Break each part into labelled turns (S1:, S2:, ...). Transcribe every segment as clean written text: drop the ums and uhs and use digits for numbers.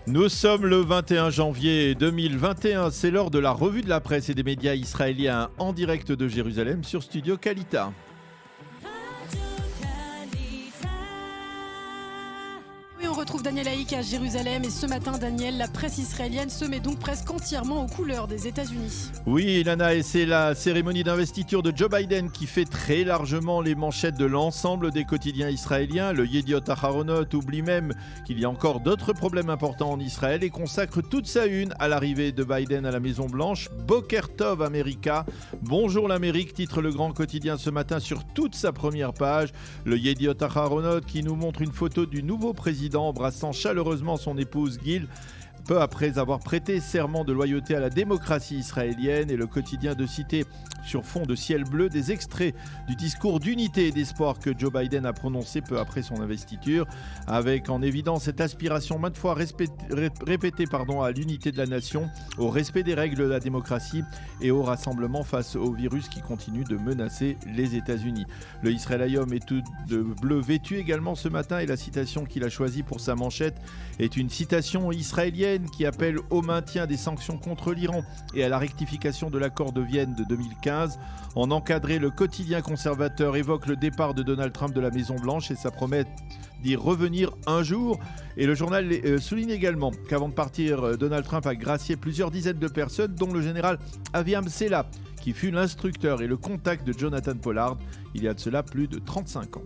S1: Nous sommes le 21 janvier 2021, c'est l'heure de la revue de la presse et des médias israéliens en direct de Jérusalem sur Studio Kalita.
S2: On retrouve Daniel Haïk à Jérusalem et ce matin, Daniel, la presse israélienne se met donc presque entièrement aux couleurs des États-Unis.
S1: Oui, Ilana, et c'est la cérémonie d'investiture de Joe Biden qui fait très largement les manchettes de l'ensemble des quotidiens israéliens. Le Yediot Aharonot oublie même qu'il y a encore d'autres problèmes importants en Israël et consacre toute sa une à l'arrivée de Biden à la Maison-Blanche. Boker Tov America, bonjour l'Amérique, titre le grand quotidien ce matin sur toute sa première page. Le Yediot Aharonot qui nous montre une photo du nouveau président embrassant chaleureusement son épouse Gil, peu après avoir prêté serment de loyauté à la démocratie israélienne, et le quotidien de citer sur fond de ciel bleu des extraits du discours d'unité et d'espoir que Joe Biden a prononcé peu après son investiture, avec en évidence cette aspiration maintes fois répétée à l'unité de la nation, au respect des règles de la démocratie et au rassemblement face au virus qui continue de menacer les États-Unis. Le Israël Hayom est tout de bleu vêtu également ce matin, et la citation qu'il a choisie pour sa manchette est une citation israélienne qui appelle au maintien des sanctions contre l'Iran et à la rectification de l'accord de Vienne de 2015. En encadré, le quotidien conservateur évoque le départ de Donald Trump de la Maison-Blanche et sa promesse d'y revenir un jour. Et le journal souligne également qu'avant de partir, Donald Trump a gracié plusieurs dizaines de personnes, dont le général Aviam Sela, qui fut l'instructeur et le contact de Jonathan Pollard il y a de cela plus de 35 ans.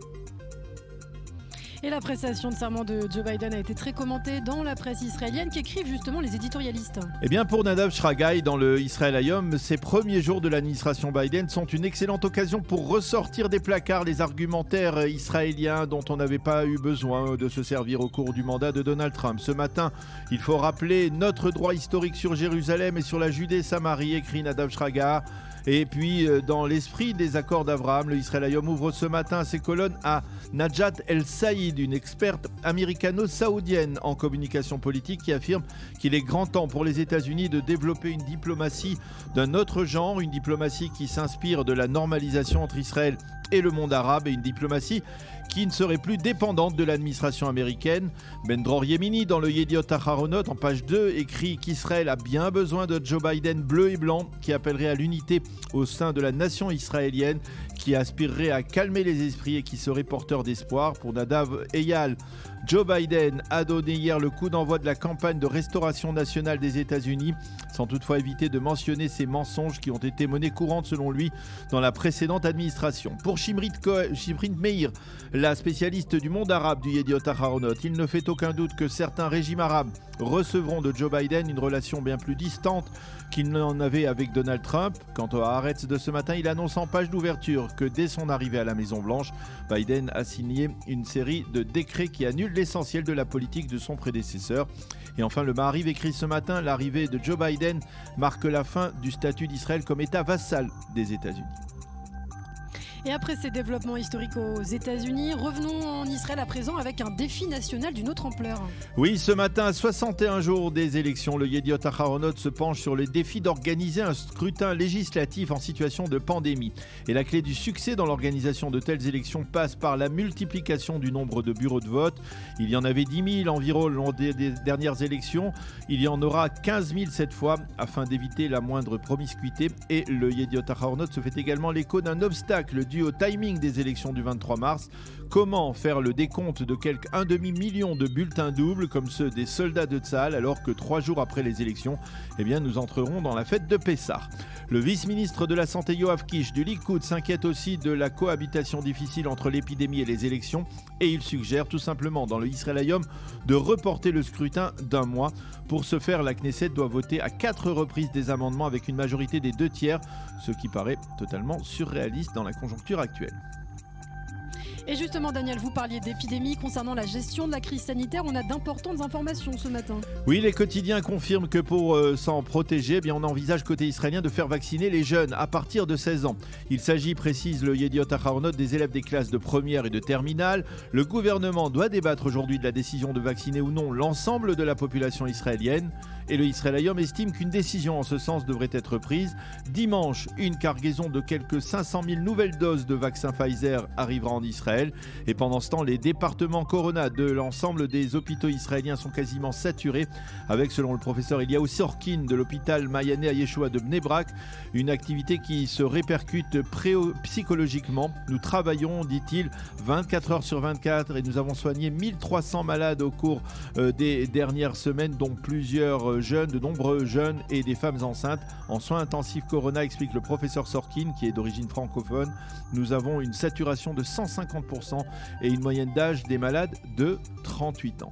S2: Et la prestation de serment de Joe Biden a été très commentée dans la presse israélienne qu'écrivent justement les éditorialistes.
S1: Eh bien, pour Nadav Shragai, dans le Israël Hayom, ces premiers jours de l'administration Biden sont une excellente occasion pour ressortir des placards les argumentaires israéliens dont on n'avait pas eu besoin de se servir au cours du mandat de Donald Trump. Ce matin, il faut rappeler notre droit historique sur Jérusalem et sur la Judée-Samarie, écrit Nadav Shragai. Et puis, dans l'esprit des accords d'Abraham, le Israël Hayom ouvre ce matin ses colonnes à Najat El Saïd, une experte américano-saoudienne en communication politique, qui affirme qu'il est grand temps pour les États-Unis de développer une diplomatie d'un autre genre, une diplomatie qui s'inspire de la normalisation entre Israël et le monde arabe, et une diplomatie qui ne serait plus dépendante de l'administration américaine. Ben Dror Yemini, dans le Yediot Aharonot, en page 2, écrit qu'Israël a bien besoin de Joe Biden bleu et blanc, qui appellerait à l'unité au sein de la nation israélienne, qui aspirerait à calmer les esprits et qui serait porteur d'espoir. Pour Nadav Eyal, Joe Biden a donné hier le coup d'envoi de la campagne de restauration nationale des États-Unis, sans toutefois éviter de mentionner ces mensonges qui ont été monnaie courante selon lui dans la précédente administration. Pour Shimrit Meir, la spécialiste du monde arabe du Yediot Aharonot, il ne fait aucun doute que certains régimes arabes recevront de Joe Biden une relation bien plus distante qu'il n'en avait avec Donald Trump. Quant au Haaretz de ce matin, il annonce en page d'ouverture que dès son arrivée à la Maison-Blanche, Biden a signé une série de décrets qui annulent l'essentiel de la politique de son prédécesseur. Et enfin, le Maariv écrit ce matin: l'arrivée de Joe Biden marque la fin du statut d'Israël comme État vassal des États-Unis.
S2: Et après ces développements historiques aux États-Unis, revenons en Israël à présent avec un défi national d'une autre ampleur.
S1: Oui, ce matin, à 61 jours des élections, le Yediot Aharonot se penche sur le défi d'organiser un scrutin législatif en situation de pandémie. Et la clé du succès dans l'organisation de telles élections passe par la multiplication du nombre de bureaux de vote. Il y en avait 10 000 environ lors des dernières élections. Il y en aura 15 000 cette fois, afin d'éviter la moindre promiscuité. Et le Yediot Aharonot se fait également l'écho d'un obstacle dû au timing des élections du 23 mars. Comment faire le décompte de quelque 1,5 million de bulletins doubles comme ceux des soldats de Tsahal, alors que 3 jours après les élections, nous entrerons dans la fête de Pessah. Le vice-ministre de la Santé Yoav Kish du Likoud s'inquiète aussi de la cohabitation difficile entre l'épidémie et les élections, et il suggère tout simplement dans le Israël Hayom de reporter le scrutin d'un mois. Pour ce faire, la Knesset doit voter à 4 reprises des amendements avec une majorité des 2/3, ce qui paraît totalement surréaliste dans la conjoncture actuelle.
S2: Et justement, Daniel, vous parliez d'épidémie. Concernant la gestion de la crise sanitaire, on a d'importantes informations ce matin.
S1: Oui, les quotidiens confirment que pour s'en protéger, on envisage côté israélien de faire vacciner les jeunes à partir de 16 ans. Il s'agit, précise le Yediot Aharonot, des élèves des classes de première et de terminale. Le gouvernement doit débattre aujourd'hui de la décision de vacciner ou non l'ensemble de la population israélienne. Et le Israël Hayom estime qu'une décision en ce sens devrait être prise. Dimanche, une cargaison de quelques 500 000 nouvelles doses de vaccin Pfizer arrivera en Israël. Israël. Et pendant ce temps, les départements Corona de l'ensemble des hôpitaux israéliens sont quasiment saturés, avec, selon le professeur Eliaou Sorkin de l'hôpital Mayané à Yeshua de Bnei Brak, une activité qui se répercute psychologiquement. Nous travaillons, dit-il, 24 heures sur 24 et nous avons soigné 1300 malades au cours des dernières semaines, dont plusieurs jeunes, de nombreux jeunes et des femmes enceintes. En soins intensifs Corona, explique le professeur Sorkin, qui est d'origine francophone, nous avons une saturation de 150% et une moyenne d'âge des malades de 38 ans.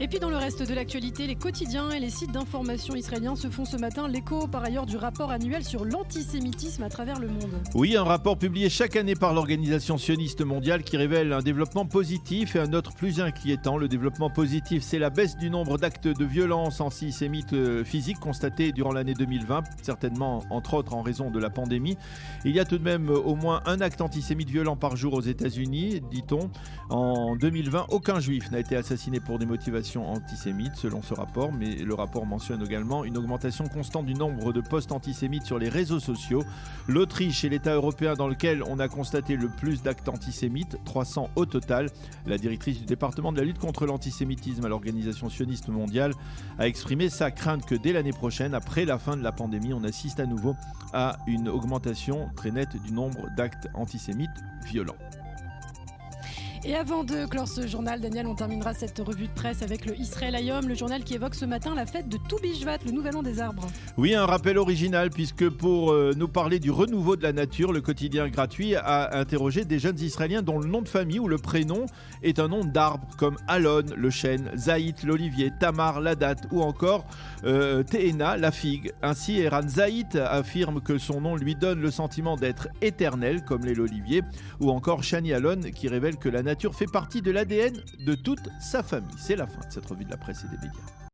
S2: Et puis dans le reste de l'actualité, les quotidiens et les sites d'information israéliens se font ce matin l'écho par ailleurs du rapport annuel sur l'antisémitisme à travers le monde.
S1: Oui, un rapport publié chaque année par l'Organisation sioniste mondiale qui révèle un développement positif et un autre plus inquiétant. Le développement positif, c'est la baisse du nombre d'actes de violence antisémites physiques constatés durant l'année 2020, certainement entre autres en raison de la pandémie. Il y a tout de même au moins un acte antisémite violent par jour aux États-Unis, dit-on. En 2020, aucun juif n'a été assassiné pour des motivations antisémites selon ce rapport, mais le rapport mentionne également une augmentation constante du nombre de posts antisémites sur les réseaux sociaux. L'Autriche est l'État européen dans lequel on a constaté le plus d'actes antisémites, 300 au total. La directrice du département de la lutte contre l'antisémitisme à l'Organisation sioniste mondiale a exprimé sa crainte que dès l'année prochaine, après la fin de la pandémie, on assiste à nouveau à une augmentation très nette du nombre d'actes antisémites violents.
S2: Et avant de clore ce journal, Daniel, on terminera cette revue de presse avec le Israël Hayom, le journal qui évoque ce matin la fête de Tou Bishvat, le nouvel an des arbres.
S1: Oui, un rappel original, puisque pour nous parler du renouveau de la nature, le quotidien gratuit a interrogé des jeunes Israéliens dont le nom de famille ou le prénom est un nom d'arbre, comme Alon, le chêne, Zaït, l'olivier, Tamar, la date ou encore Tehéna, la figue. Ainsi, Eran Zaït affirme que son nom lui donne le sentiment d'être éternel, comme l'est l'olivier, ou encore Shani Alon qui révèle que la nature fait partie de l'ADN de toute sa famille. C'est la fin de cette revue de la presse et des médias.